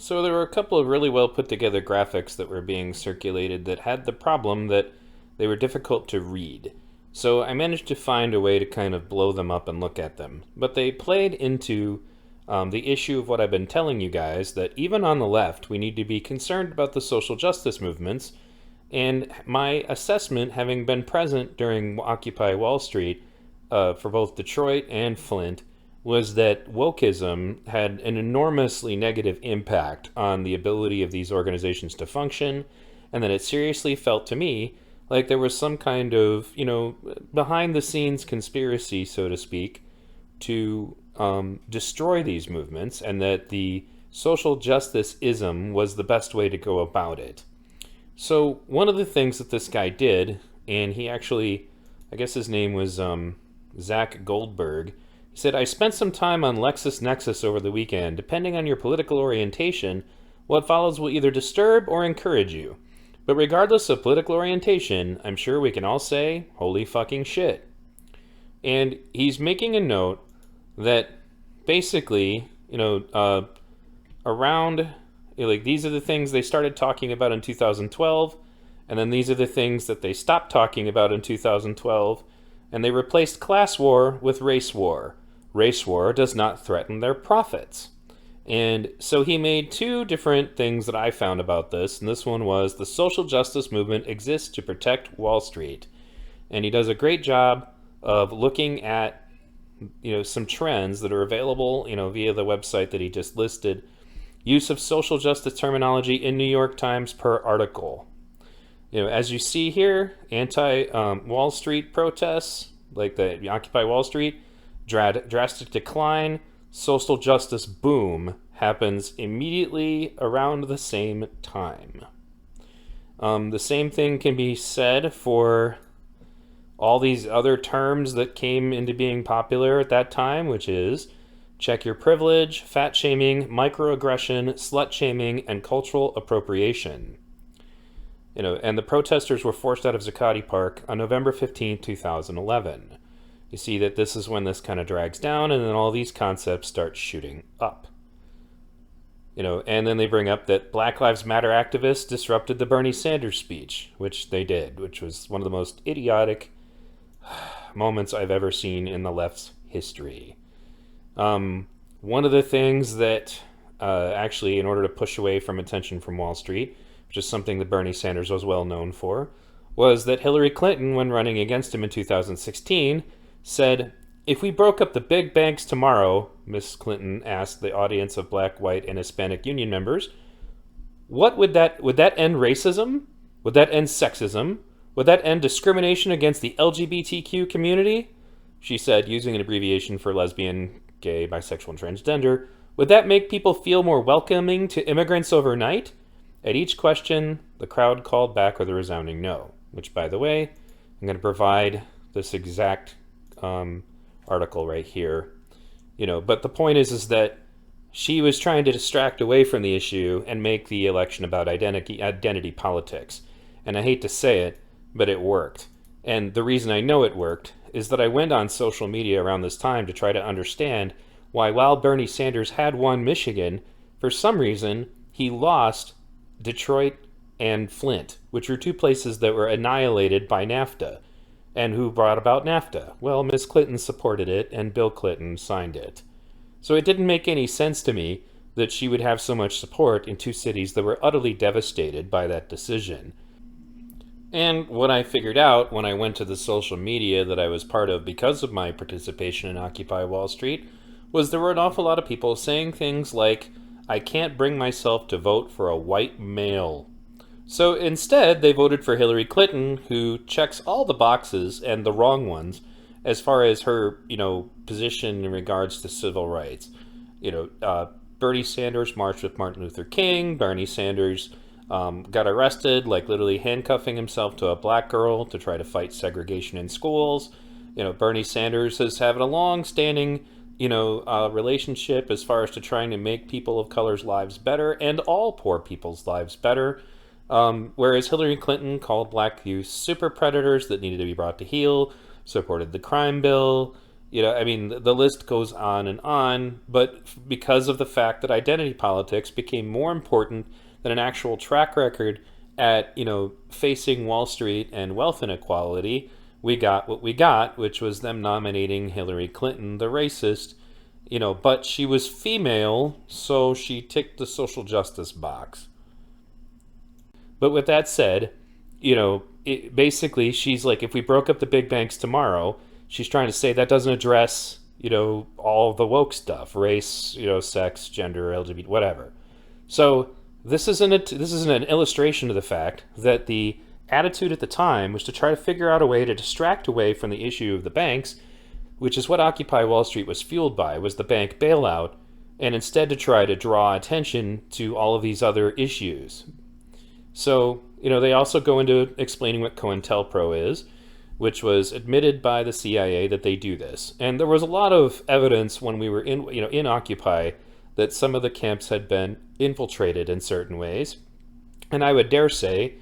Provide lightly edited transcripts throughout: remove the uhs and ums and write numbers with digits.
So there were a couple of really well put together graphics that were being circulated that had the problem that they were difficult to read. So I managed to find a way to kind of blow them up and look at them. But they played into the issue of what I've been telling you guys, that even on the left, we need to be concerned about the social justice movements. And my assessment, having been present during Occupy Wall Street for both Detroit and Flint, was that wokeism had an enormously negative impact on the ability of these organizations to function, and that it seriously felt to me like there was some kind of, behind the scenes conspiracy, so to speak, to destroy these movements, and that the social justice ism was the best way to go about it. So one of the things that this guy did, and he actually, I guess his name was Zach Goldberg, he said, "I spent some time on LexisNexis over the weekend. Depending on your political orientation, what follows will either disturb or encourage you. But regardless of political orientation, I'm sure we can all say, holy fucking shit." And he's making a note that basically, around, like, these are the things they started talking about in 2012, and then these are the things that they stopped talking about in 2012, and they replaced class war with race war. Race war does not threaten their profits. And so he made two different things that I found about this, and this one was the social justice movement exists to protect Wall Street. And he does a great job of looking at, some trends that are available, via the website that he just listed. Use of social justice terminology in New York Times per article. As you see here, anti-Wall Street protests, like the Occupy Wall Street, drastic decline, social justice boom happens immediately around the same time. The same thing can be said for all these other terms that came into being popular at that time, which is check your privilege, fat shaming, microaggression, slut shaming, and cultural appropriation. And the protesters were forced out of Zuccotti Park on November 15, 2011. You see that this is when this kind of drags down, and then all these concepts start shooting up. And then they bring up that Black Lives Matter activists disrupted the Bernie Sanders speech, which they did, which was one of the most idiotic moments I've ever seen in the left's history. One of the things that actually, in order to push away from attention from Wall Street, which is something that Bernie Sanders was well known for, was that Hillary Clinton, when running against him in 2016, said, "If we broke up the big banks tomorrow," Miss Clinton asked the audience of black, white, and Hispanic union members, would that end racism? Would that end sexism? Would that end discrimination against the LGBTQ community? She said, using an abbreviation for lesbian, gay, bisexual, and transgender. Would that make people feel more welcoming to immigrants overnight? At each question, the crowd called back with a resounding no, which, by the way, I'm going to provide this exact article right here. But the point is that she was trying to distract away from the issue and make the election about identity politics. And I hate to say it, but it worked. And the reason I know it worked is that I went on social media around this time to try to understand why, while Bernie Sanders had won Michigan, for some reason he lost Detroit and Flint, which were two places that were annihilated by NAFTA. And who brought about NAFTA? Well, Miss Clinton supported it, and Bill Clinton signed it. So it didn't make any sense to me that she would have so much support in two cities that were utterly devastated by that decision. And what I figured out when I went to the social media that I was part of because of my participation in Occupy Wall Street was there were an awful lot of people saying things like, "I can't bring myself to vote for a white male." So instead, they voted for Hillary Clinton, who checks all the boxes and the wrong ones as far as her, position in regards to civil rights. Bernie Sanders marched with Martin Luther King. Bernie Sanders got arrested, like literally handcuffing himself to a black girl to try to fight segregation in schools. Bernie Sanders is having a long-standing, relationship as far as to trying to make people of color's lives better and all poor people's lives better. Whereas Hillary Clinton called black youth super predators that needed to be brought to heel, supported the crime bill, I mean, the list goes on, but because of the fact that identity politics became more important than an actual track record at, facing Wall Street and wealth inequality, we got what we got, which was them nominating Hillary Clinton, the racist, but she was female, so she ticked the social justice box. But with that said, basically, she's like, if we broke up the big banks tomorrow, she's trying to say that doesn't address, all the woke stuff, race, sex, gender, LGBT, whatever. So this isn't an illustration of the fact that the attitude at the time was to try to figure out a way to distract away from the issue of the banks, which is what Occupy Wall Street was fueled by, was the bank bailout, and instead to try to draw attention to all of these other issues. So, they also go into explaining what COINTELPRO is, which was admitted by the CIA that they do this. And there was a lot of evidence when we were in Occupy that some of the camps had been infiltrated in certain ways. And I would dare say,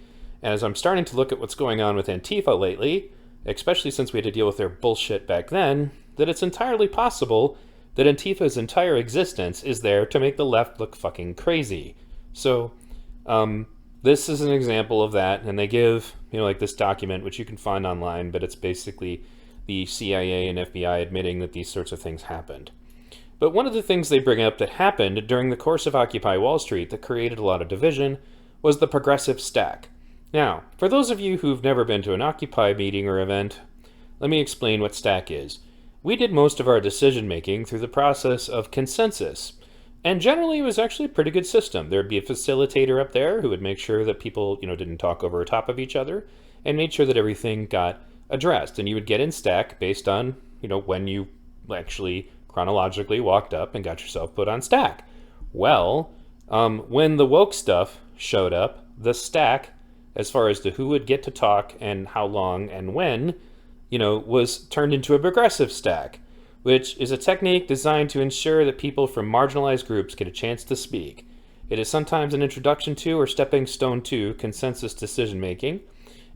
as I'm starting to look at what's going on with Antifa lately, especially since we had to deal with their bullshit back then, that it's entirely possible that Antifa's entire existence is there to make the left look fucking crazy. So, this is an example of that, and they give, this document, which you can find online, but it's basically the CIA and FBI admitting that these sorts of things happened. But one of the things they bring up that happened during the course of Occupy Wall Street that created a lot of division was the progressive stack. Now, for those of you who've never been to an Occupy meeting or event, let me explain what stack is. We did most of our decision-making through the process of consensus. And generally, it was actually a pretty good system. There'd be a facilitator up there who would make sure that people, didn't talk over top of each other and made sure that everything got addressed. And you would get in stack based on, when you actually chronologically walked up and got yourself put on stack. Well, when the woke stuff showed up, the stack, as far as to who would get to talk and how long and when, was turned into a progressive stack, which is a technique designed to ensure that people from marginalized groups get a chance to speak. It is sometimes an introduction to or stepping stone to consensus decision-making,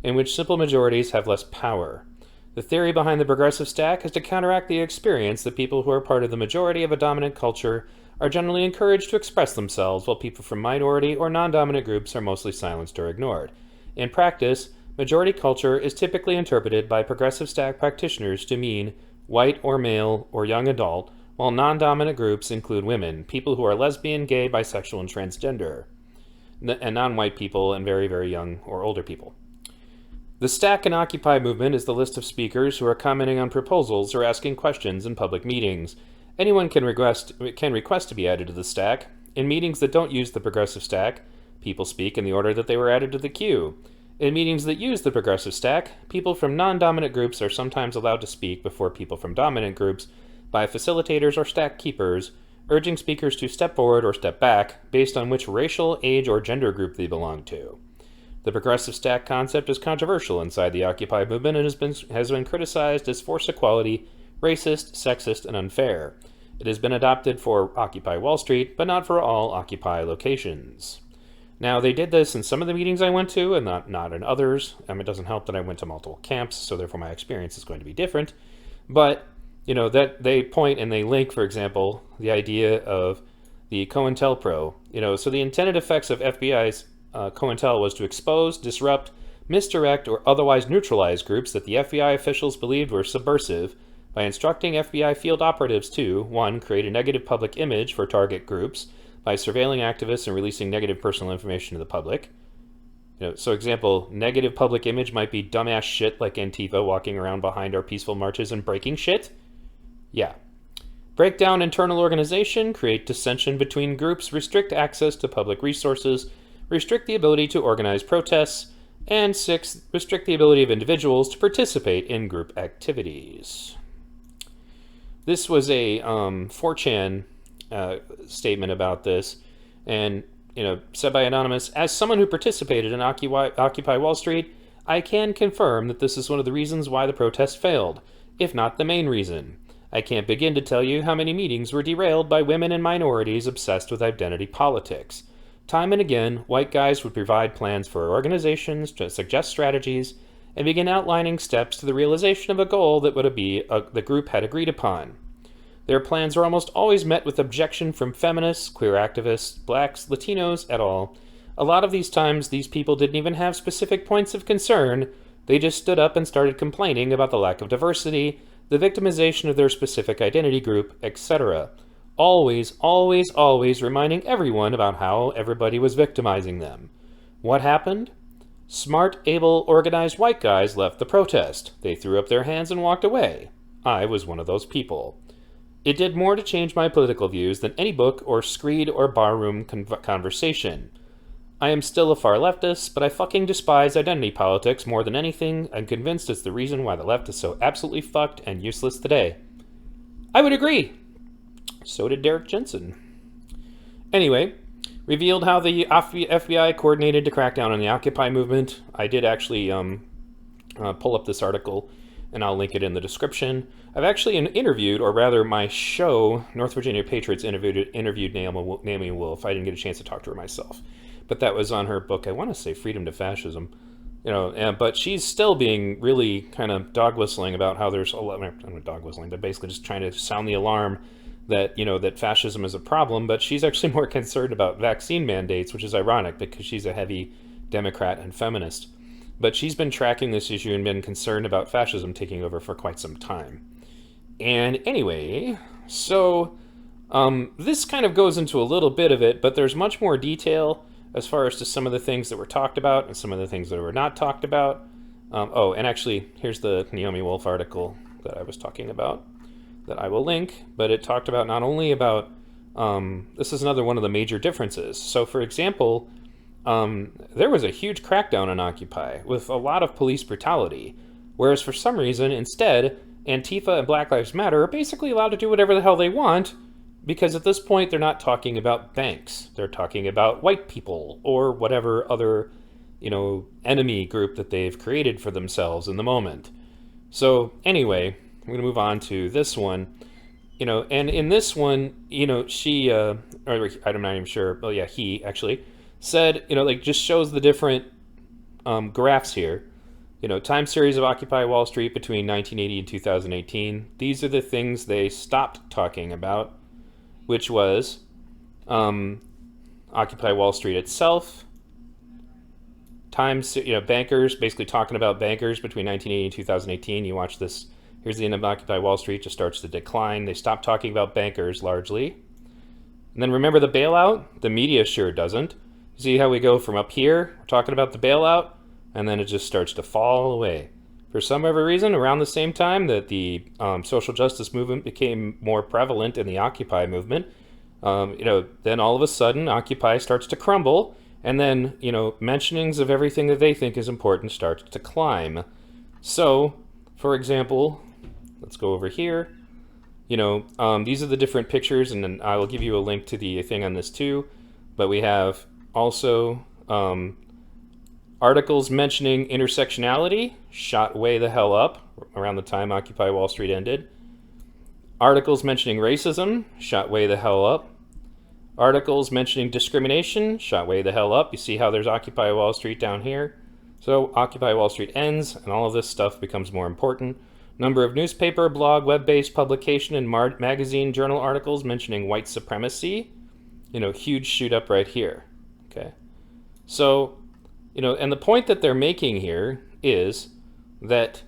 in which simple majorities have less power. The theory behind the progressive stack is to counteract the experience that people who are part of the majority of a dominant culture are generally encouraged to express themselves, while people from minority or non-dominant groups are mostly silenced or ignored. In practice, majority culture is typically interpreted by progressive stack practitioners to mean white or male or young adult, while non-dominant groups include women, people who are lesbian, gay, bisexual, and transgender, and non-white people and very, very young or older people. The Stack and Occupy movement is the list of speakers who are commenting on proposals or asking questions in public meetings. Anyone can request to be added to the Stack. In meetings that don't use the progressive stack, people speak in the order that they were added to the queue. In meetings that use the progressive stack, people from non-dominant groups are sometimes allowed to speak before people from dominant groups by facilitators or stack keepers, urging speakers to step forward or step back based on which racial, age, or gender group they belong to. The progressive stack concept is controversial inside the Occupy movement and has been criticized as forced equality, racist, sexist, and unfair. It has been adopted for Occupy Wall Street, but not for all Occupy locations. Now, they did this in some of the meetings I went to, and not in others. It doesn't help that I went to multiple camps, so therefore my experience is going to be different. But, that they point and they link, for example, the idea of the COINTELPRO. So the intended effects of FBI's COINTEL was to expose, disrupt, misdirect, or otherwise neutralize groups that the FBI officials believed were subversive by instructing FBI field operatives to, 1, create a negative public image for target groups, by surveilling activists and releasing negative personal information to the public. So example, negative public image might be dumbass shit like Antifa walking around behind our peaceful marches and breaking shit. Yeah. Break down internal organization, create dissension between groups, restrict access to public resources, restrict the ability to organize protests, and 6, restrict the ability of individuals to participate in group activities. This was a 4chan statement about this, and said by Anonymous, as someone who participated in Occupy Wall Street, I can confirm that this is one of the reasons why the protest failed, if not the main reason. I can't begin to tell you how many meetings were derailed by women and minorities obsessed with identity politics. Time and again, white guys would provide plans for organizations to suggest strategies, and began outlining steps to the realization of a goal that the group had agreed upon. Their plans were almost always met with objection from feminists, queer activists, blacks, Latinos, et al. A lot of these times, these people didn't even have specific points of concern. They just stood up and started complaining about the lack of diversity, the victimization of their specific identity group, etc. Always, always, always reminding everyone about how everybody was victimizing them. What happened? Smart, able, organized white guys left the protest. They threw up their hands and walked away. I was one of those people. It did more to change my political views than any book or screed or barroom conversation. I am still a far leftist, but I fucking despise identity politics more than anything. I'm convinced it's the reason why the left is so absolutely fucked and useless today. I would agree. So did Derek Jensen. Anyway, revealed how the FBI coordinated to crack down on the Occupy movement. I did actually pull up this article, and I'll link it in the description. I've actually interviewed, or rather my show, North Virginia Patriots, interviewed Naomi Wolf. I didn't get a chance to talk to her myself. But that was on her book, I want to say Freedom to Fascism. But she's still being really kind of dog whistling about how there's a lot, not dog whistling, but basically just trying to sound the alarm that, that fascism is a problem. But she's actually more concerned about vaccine mandates, which is ironic because she's a heavy Democrat and feminist. But she's been tracking this issue and been concerned about fascism taking over for quite some time. And anyway, so this kind of goes into a little bit of it, but there's much more detail as far as to some of the things that were talked about and some of the things that were not talked about. And actually, here's the Naomi Wolf article that I was talking about that I will link, but it talked about not only about, this is another one of the major differences. So for example, there was a huge crackdown on Occupy with a lot of police brutality, whereas for some reason, instead, Antifa and Black Lives Matter are basically allowed to do whatever the hell they want, because at this point they're not talking about banks. They're talking about white people or whatever other, enemy group that they've created for themselves in the moment. So anyway, I'm going to move on to this one. And in this one, she, or I'm not even sure, oh yeah, he actually said, just shows the different graphs here. Time series of Occupy Wall Street between 1980 and 2018. These are the things they stopped talking about, which was Occupy Wall Street itself. Bankers, basically talking about bankers between 1980 and 2018. You watch this. Here's the end of Occupy Wall Street, just starts to decline. They stopped talking about bankers largely. And then remember the bailout? The media sure doesn't. See how we go from up here, we're talking about the bailout, and then it just starts to fall away. For some other reason, around the same time that the social justice movement became more prevalent in the Occupy movement, then all of a sudden Occupy starts to crumble, and then, mentionings of everything that they think is important starts to climb. So, for example, let's go over here. These are the different pictures, and then I will give you a link to the thing on this too. But we have also articles mentioning intersectionality, shot way the hell up around the time Occupy Wall Street ended. Articles mentioning racism, shot way the hell up. Articles mentioning discrimination, shot way the hell up. You see how there's Occupy Wall Street down here? So Occupy Wall Street ends, and all of this stuff becomes more important. Number of newspaper, blog, web-based publication, and magazine journal articles mentioning white supremacy. Huge shoot up right here. Okay. So, and the point that they're making here is that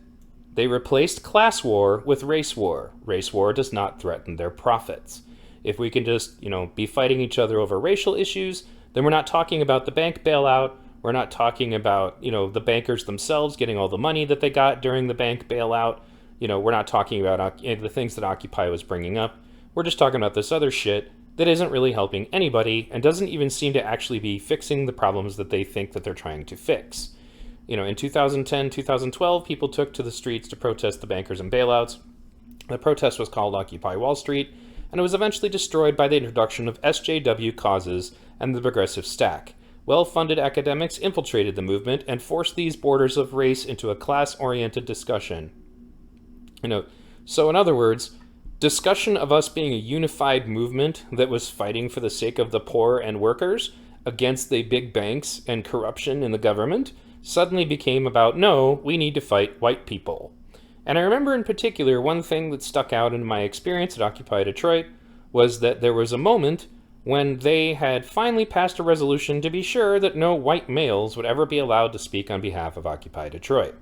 they replaced class war with race war. Race war does not threaten their profits. If we can just, be fighting each other over racial issues, then we're not talking about the bank bailout. We're not talking about, the bankers themselves getting all the money that they got during the bank bailout. We're not talking about the things that Occupy was bringing up. We're just talking about this other shit that isn't really helping anybody and doesn't even seem to actually be fixing the problems that they think that they're trying to fix. In 2010, 2012, people took to the streets to protest the bankers and bailouts. The protest was called Occupy Wall Street, and it was eventually destroyed by the introduction of SJW causes and the progressive stack. Well-funded academics infiltrated the movement and forced these borders of race into a class-oriented discussion. So in other words, discussion of us being a unified movement that was fighting for the sake of the poor and workers against the big banks and corruption in the government suddenly became about, no, we need to fight white people. And I remember in particular, one thing that stuck out in my experience at Occupy Detroit was that there was a moment when they had finally passed a resolution to be sure that no white males would ever be allowed to speak on behalf of Occupy Detroit.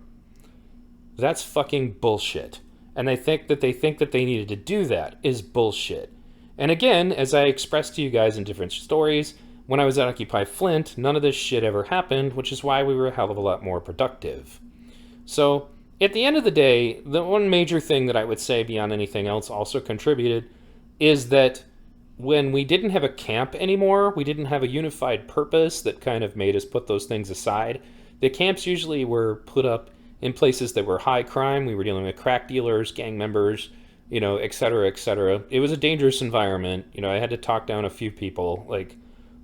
That's fucking bullshit. And they think that they needed to do that is bullshit. And again, as I expressed to you guys in different stories, when I was at Occupy Flint, none of this shit ever happened, which is why we were a hell of a lot more productive. So, at the end of the day, the one major thing that I would say beyond anything else also contributed is that when we didn't have a camp anymore, we didn't have a unified purpose that kind of made us put those things aside. The camps usually were put up in places that were high crime. We were dealing with crack dealers, gang members, et cetera, et cetera. It was a dangerous environment. I had to talk down a few people. Like,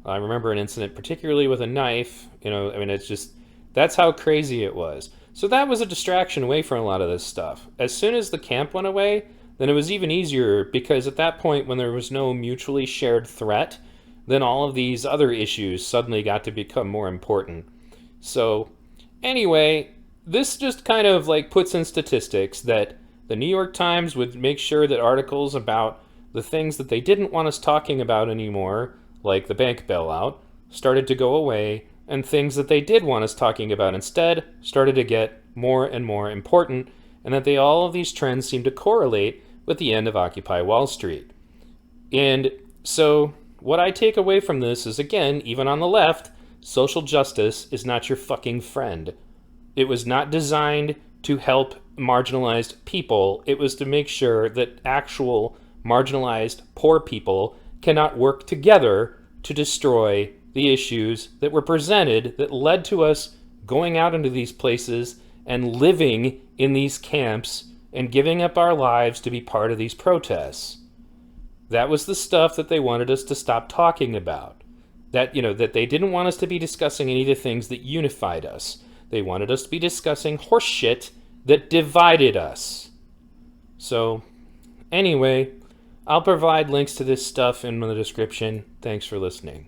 I remember an incident particularly with a knife. It's just, that's how crazy it was. So that was a distraction away from a lot of this stuff. As soon as the camp went away, then it was even easier, because at that point, when there was no mutually shared threat, then all of these other issues suddenly got to become more important. So anyway, this just kind of like puts in statistics that the New York Times would make sure that articles about the things that they didn't want us talking about anymore, like the bank bailout, started to go away, and things that they did want us talking about instead started to get more and more important, and that all of these trends seem to correlate with the end of Occupy Wall Street. And so what I take away from this is, again, even on the left, social justice is not your fucking friend. It was not designed to help marginalized people. It was to make sure that actual marginalized poor people cannot work together to destroy the issues that were presented that led to us going out into these places and living in these camps and giving up our lives to be part of these protests. That was the stuff that they wanted us to stop talking about. That they didn't want us to be discussing any of the things that unified us. They wanted us to be discussing horse shit that divided us. So, anyway, I'll provide links to this stuff in the description. Thanks for listening.